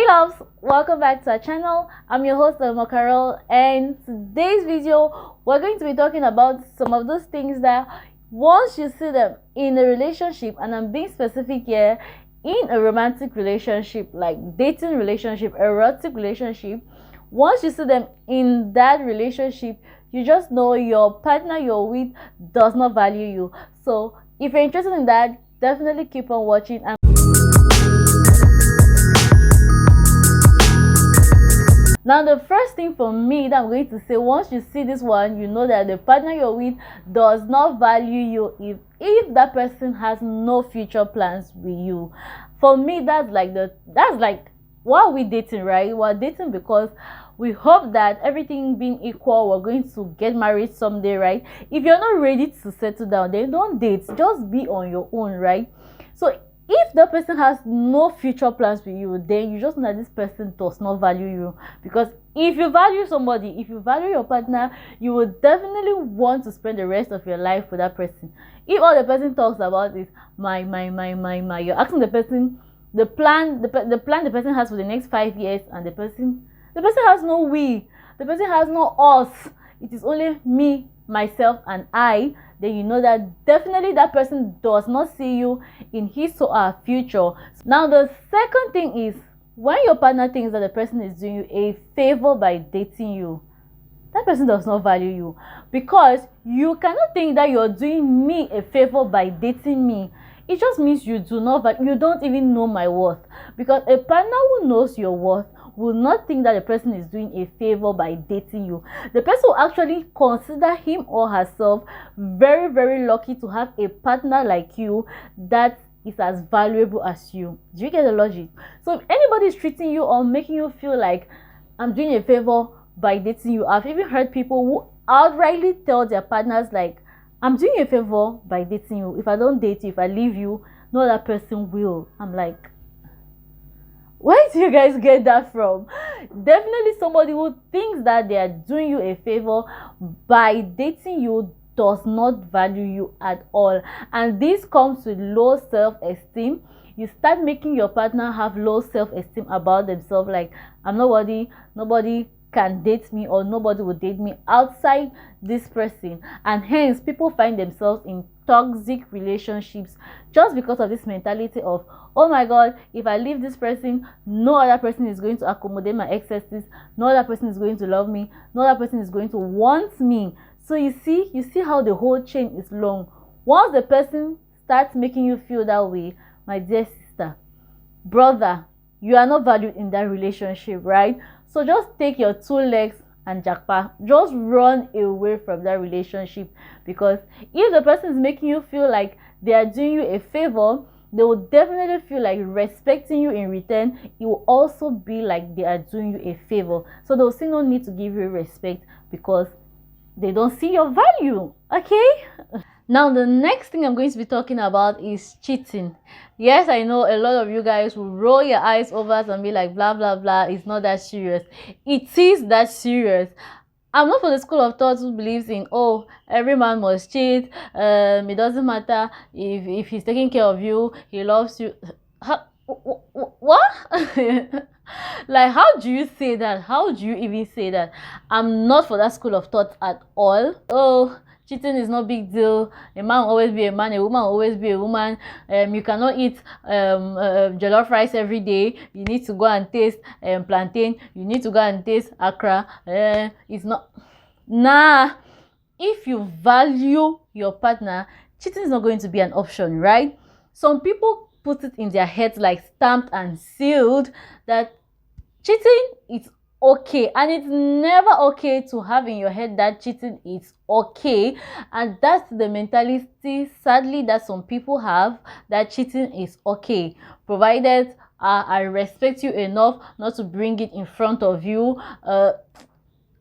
Hey loves, welcome back to our channel. I'm your host Elomo, and today's video we're going to be talking about some of those things that once you see them in a relationship, and I'm being specific here, in a romantic relationship, like dating relationship, erotic relationship, once you see them in that relationship, you just know your partner you're with does not value you. So if you're interested in that, definitely keep on watching. And now, the first thing for me that I'm going to say, once you see this one, you know that the partner you're with does not value you if that person has no future plans with you. For me, that's like why are we dating, right? We're dating because we hope that everything being equal, we're going to get married someday, right? If you're not ready to settle down, then don't date. Just be on your own, right? So if the person has no future plans with you, then you just know that this person does not value you. Because if you value somebody, if you value your partner, you will definitely want to spend the rest of your life with that person. If all the person talks about is my, you're asking the person the plan the plan the person has for the next 5 years, and the person has no we, the person has no us, it is only me, myself and I, then you know that definitely that person does not see you in his or her future. Now, the second thing is, when your partner thinks that the person is doing you a favor by dating you, that person does not value you. Because you cannot think that you're doing me a favor by dating me. It just means you don't even know my worth. Because a partner who knows your worth will not think that the person is doing a favor by dating you. The person will actually consider him or herself very, very lucky to have a partner like you that is as valuable as you. Do you get the logic? So if anybody is treating you or making you feel like I'm doing a favor by dating you, I've even heard people who outrightly tell their partners like, I'm doing a favor by dating you. If I don't date you, if I leave you, no other person will. I'm like, where do you guys get that from? Definitely somebody who thinks that they are doing you a favor by dating you does not value you at all. And this comes with low self-esteem. You start making your partner have low self-esteem about themselves, like, I'm not worthy, nobody can date me, or nobody will date me outside this person. And hence people find themselves in toxic relationships just because of this mentality of, oh my god, if I leave this person, no other person is going to accommodate my excesses, no other person is going to love me, no other person is going to want me. So you see how the whole chain is long. Once the person starts making you feel that way, my dear sister, brother, you are not valued in that relationship, right? So just take your 2 legs and jackpot, just run away from that relationship. Because if the person is making you feel like they are doing you a favor, they will definitely feel like respecting you in return. It will also be like they are doing you a favor, so they'll see no need to give you respect because they don't see your value. Okay. Now, the next thing I'm going to be talking about is cheating. Yes, I know a lot of you guys will roll your eyes over and be like, blah blah blah, it's not that serious. It is that serious. I'm not for the school of thought who believes in, oh, every man must cheat, it doesn't matter if he's taking care of you, he loves you. What? Like, how do you say that? How do you even say that? I'm not for that school of thought at all. Oh, cheating is no big deal. A man will always be a man, a woman will always be a woman. You cannot eat jollof rice every day. You need to go and taste plantain. You need to go and taste akra. It's not. Nah. If you value your partner, cheating is not going to be an option, right? Some people put it in their heads, like stamped and sealed, that cheating is okay, and it's never okay to have in your head that cheating is okay. And that's the mentality, sadly, that some people have, that cheating is okay, provided I respect you enough not to bring it in front of you.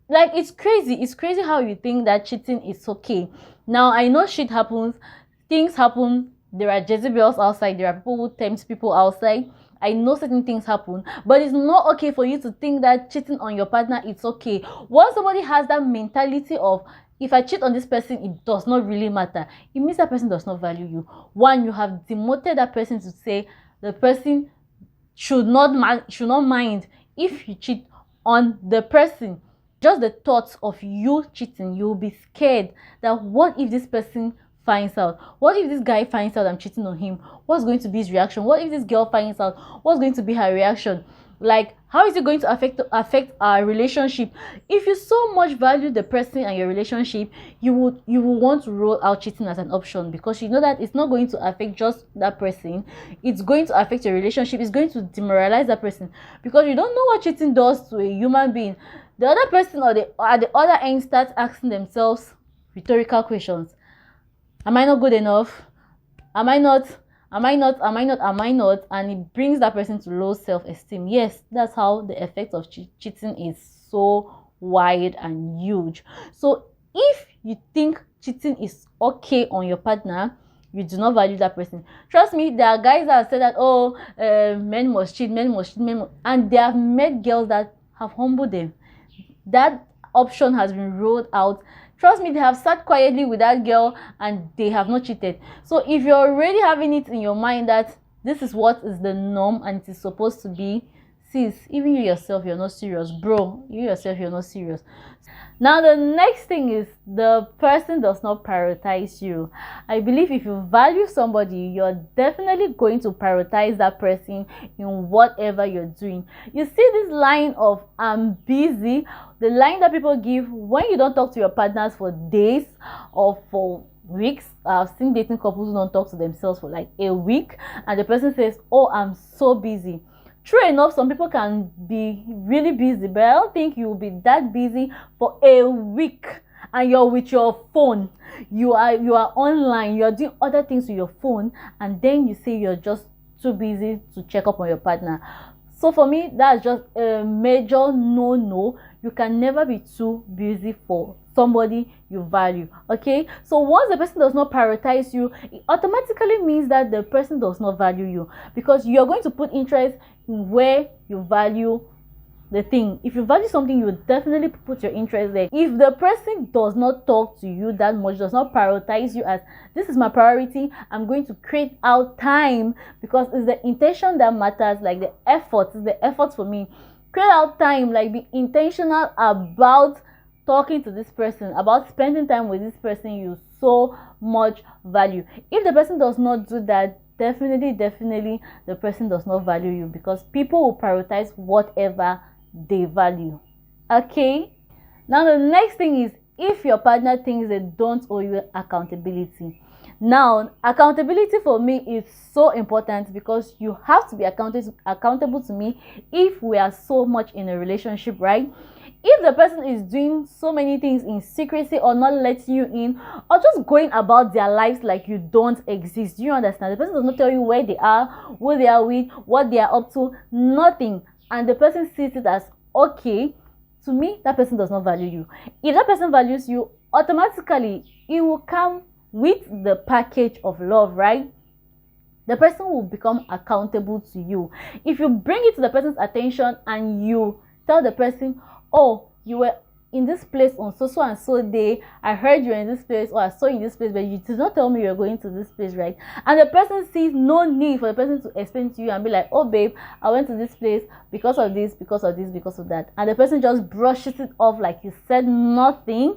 Like, it's crazy how you think that cheating is okay. Now, I know shit happens, things happen, there are Jezebels outside, there are people who tempt people outside. I know certain things happen, but it's not okay for you to think that cheating on your partner is okay. Once somebody has that mentality of, if I cheat on this person, it does not really matter, it means that person does not value you. One, you have demoted that person to say the person should not mind if you cheat on the person. Just the thoughts of you cheating, you'll be scared that what if this person finds out? What if this guy finds out I'm cheating on him? What's going to be his reaction? What if this girl finds out? What's going to be her reaction? Like, how is it going to affect our relationship? If you so much value the person and your relationship, you would want to rule out cheating as an option, because you know that it's not going to affect just that person. It's going to affect your relationship. It's going to demoralize that person, because you don't know what cheating does to a human being. The other person at the other end starts asking themselves rhetorical questions. Am I not good enough? Am I not? Am I not? Am I not? Am I not? And it brings that person to low self-esteem. Yes, that's how the effect of cheating is so wide and huge. So if you think cheating is okay on your partner, you do not value that person. Trust me, there are guys that have said that, oh, men must cheat, and they have met girls that have humbled them. That option has been rolled out. Trust me, they have sat quietly with that girl and they have not cheated. So if you're already having it in your mind that this is what is the norm and it is supposed to be, sis, even you yourself, you're not serious. Bro, you yourself, you're not serious. Now the next thing is the person does not prioritize you. I believe if you value somebody, you're definitely going to prioritize that person in whatever you're doing. You see this line of I'm busy, the line that people give when you don't talk to your partners for days or for weeks. I've seen dating couples who don't talk to themselves for like a week, and the person says, oh, I'm so busy. True enough, some people can be really busy, but I don't think you'll be that busy for a week and you're with your phone. You are online, you're doing other things with your phone, and then you say you're just too busy to check up on your partner. So for me, that's just a major no. You can never be too busy for somebody you value. Okay, so once the person does not prioritize you, it automatically means that the person does not value you, because you're going to put interest in where you value the thing. If you value something, you definitely put your interest there. If the person does not talk to you that much, does not prioritize you as this is my priority, I'm going to create out time, because it's the intention that matters, like the effort is the effort for me. Create out time, like be intentional about talking to this person, about spending time with this person you so much value. If the person does not do that, definitely the person does not value you, because people will prioritize whatever they value. Okay, now the next thing is if your partner thinks they don't owe you accountability. Now accountability for me is so important, because you have to be accountable to me if we are so much in a relationship, right? If the person is doing so many things in secrecy or not letting you in, or just going about their lives like you don't exist, do you understand? The person does not tell you where they are, who they are with, what they are up to, nothing, and the person sees it as okay. To me, that person does not value you. If that person values you, automatically it will come with the package of love, right? The person will become accountable to you. If you bring it to the person's attention and you tell the person, oh, you were in this place on so and so day, I heard you're in this place, or I saw you in this place, but you did not tell me you're going to this place, right? And the person sees no need for the person to explain to you and be like, oh babe, I went to this place because of this, because of this, because of that, and the person just brushes it off like you said nothing.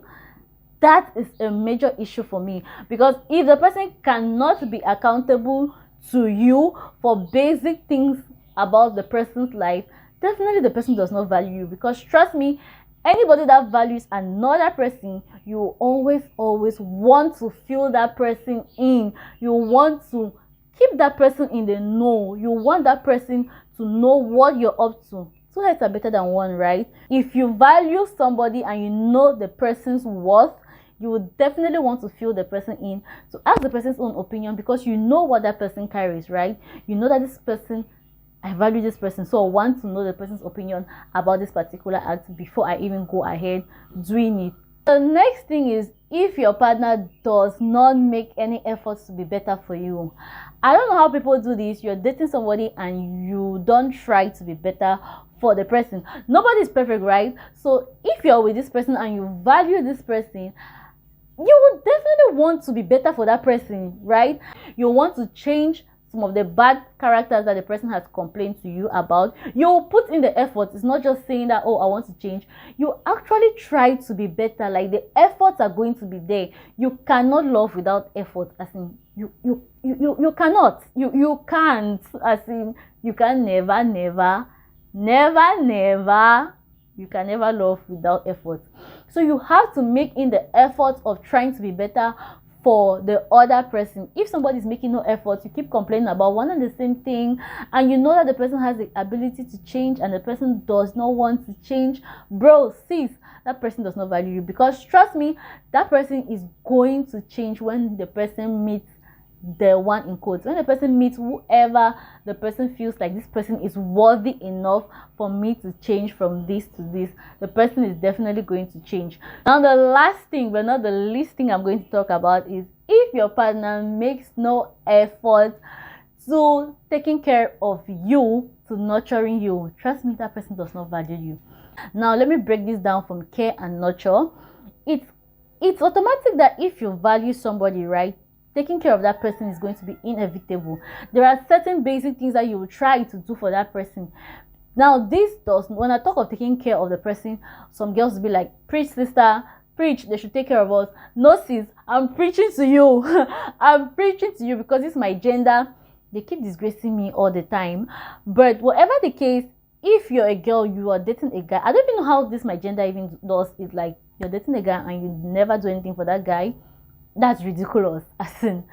That is a major issue for me, because if the person cannot be accountable to you for basic things about the person's life, definitely the person does not value you. Because trust me, anybody that values another person, you always want to fill that person in. You want to keep that person in the know. You want that person to know what you're up to. Two heads are better than one, right? If you value somebody and you know the person's worth, you would definitely want to fill the person in, to ask the person's own opinion, because you know what that person carries, right? You know that this person, I value this person, so I want to know the person's opinion about this particular act before I even go ahead doing it. The next thing is if your partner does not make any efforts to be better for you. I don't know how people do this. You're dating somebody and you don't try to be better for the person. Nobody is perfect, right? So if you're with this person and you value this person, you would definitely want to be better for that person, right? You want to change some of the bad characters that the person has complained to you about, you put in the effort. It's not just saying that, oh, I want to change. You actually try to be better. Like, the efforts are going to be there. You cannot love without effort. As in, you cannot. You can't. As in, you can never, you can never love without effort. So you have to make in the effort of trying to be better for the other person. If somebody is making no effort, you keep complaining about one and the same thing, and you know that the person has the ability to change and the person does not want to change, bro, sis, that person does not value you. Because trust me, that person is going to change when the person meets the one in quotes, when the person meets whoever the person feels like this person is worthy enough for me to change from this to this, the person is definitely going to change. Now, the last thing, but not the least thing I'm going to talk about is if your partner makes no effort to taking care of you, to nurturing you, trust me, that person does not value you. Now, let me break this down from care and nurture. It's automatic that if you value somebody, right, taking care of that person is going to be inevitable. There are certain basic things that you will try to do for that person. Now, when I talk of taking care of the person, some girls will be like, preach, sister, preach, they should take care of us. No, sis, I'm preaching to you. I'm preaching to you because it's my gender. They keep disgracing me all the time. But whatever the case, if you're a girl, you are dating a guy, I don't even know how this my gender even does it. Like, you're dating a guy and you never do anything for that guy. That's ridiculous. As in,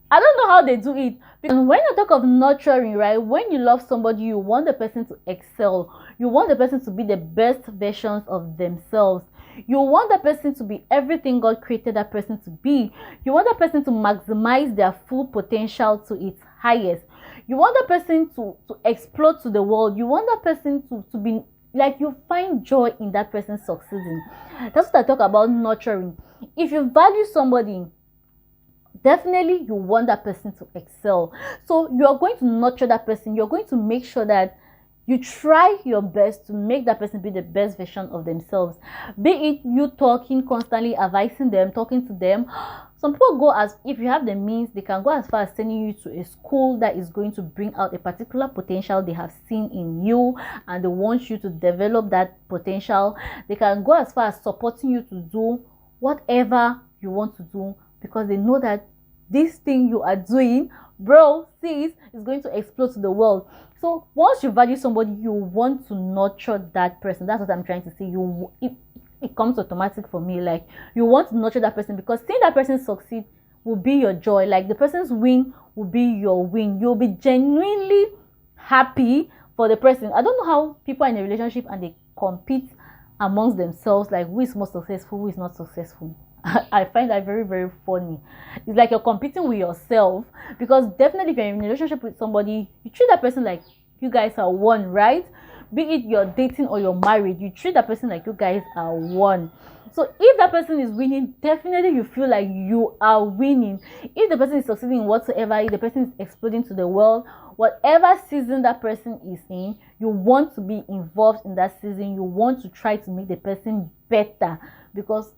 I don't know how they do it. And when you talk of nurturing, right, when you love somebody, you want the person to excel. You want the person to be the best versions of themselves. You want the person to be everything God created that person to be. You want the person to maximize their full potential to its highest. You want the person to explode to the world. You want that person to be like, you find joy in that person succeeding. That's what I talk about nurturing. If you value somebody, definitely you want that person to excel. So you're going to nurture that person. You're going to make sure that you try your best to make that person be the best version of themselves. Be it you talking constantly, advising them, talking to them. Some people go as, if you have the means, they can go as far as sending you to a school that is going to bring out a particular potential they have seen in you, and they want you to develop that potential. They can go as far as supporting you to do whatever you want to do, because they know that this thing you are doing, bro, sis, is going to explode to the world. So once you value somebody, you want to nurture that person. That's what I'm trying to say. It comes automatic for me. Like, you want to nurture that person, because seeing that person succeed will be your joy. Like, the person's win will be your win. You'll be genuinely happy for the person. I don't know how people are in a relationship and they compete amongst themselves, like, who is more successful, who is not successful. I find that very, very funny. It's like you're competing with yourself, because definitely if you're in a relationship with somebody, you treat that person like you guys are one, right? Be it you're dating or you're married, you treat that person like you guys are one. So if that person is winning, definitely you feel like you are winning. If the person is succeeding in whatsoever, if the person is exploding to the world, whatever season that person is in, you want to be involved in that season. You want to try to make the person better, because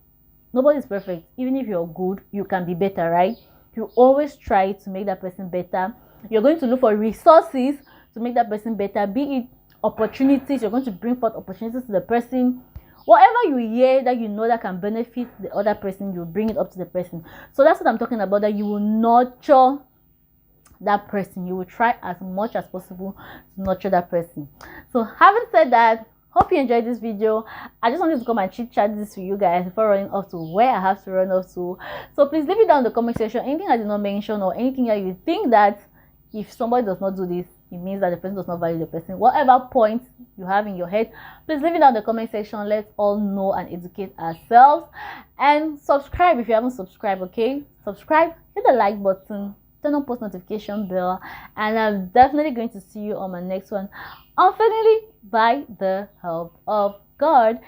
nobody's perfect. Even if you're good, you can be better, right? You always try to make that person better. You're going to look for resources to make that person better, be it opportunities. You're going to bring forth opportunities to the person. Whatever you hear that you know that can benefit the other person, you bring it up to the person. So that's what I'm talking about, that you will nurture that person. You will try as much as possible to nurture that person. So having said that, hope you enjoyed this video. I just wanted to come and chit chat this with you guys before running off to where I have to run off to. So please leave it down in the comment section, anything I did not mention, or anything that you think that if somebody does not do this, it means that the person does not value the person. Whatever point you have in your head, please leave it down in the comment section. Let's all know and educate ourselves. And subscribe if you haven't subscribed, okay? Subscribe, hit the like button, turn on post notification bell, and I'm definitely going to see you on my next one, unfailingly by the help of God.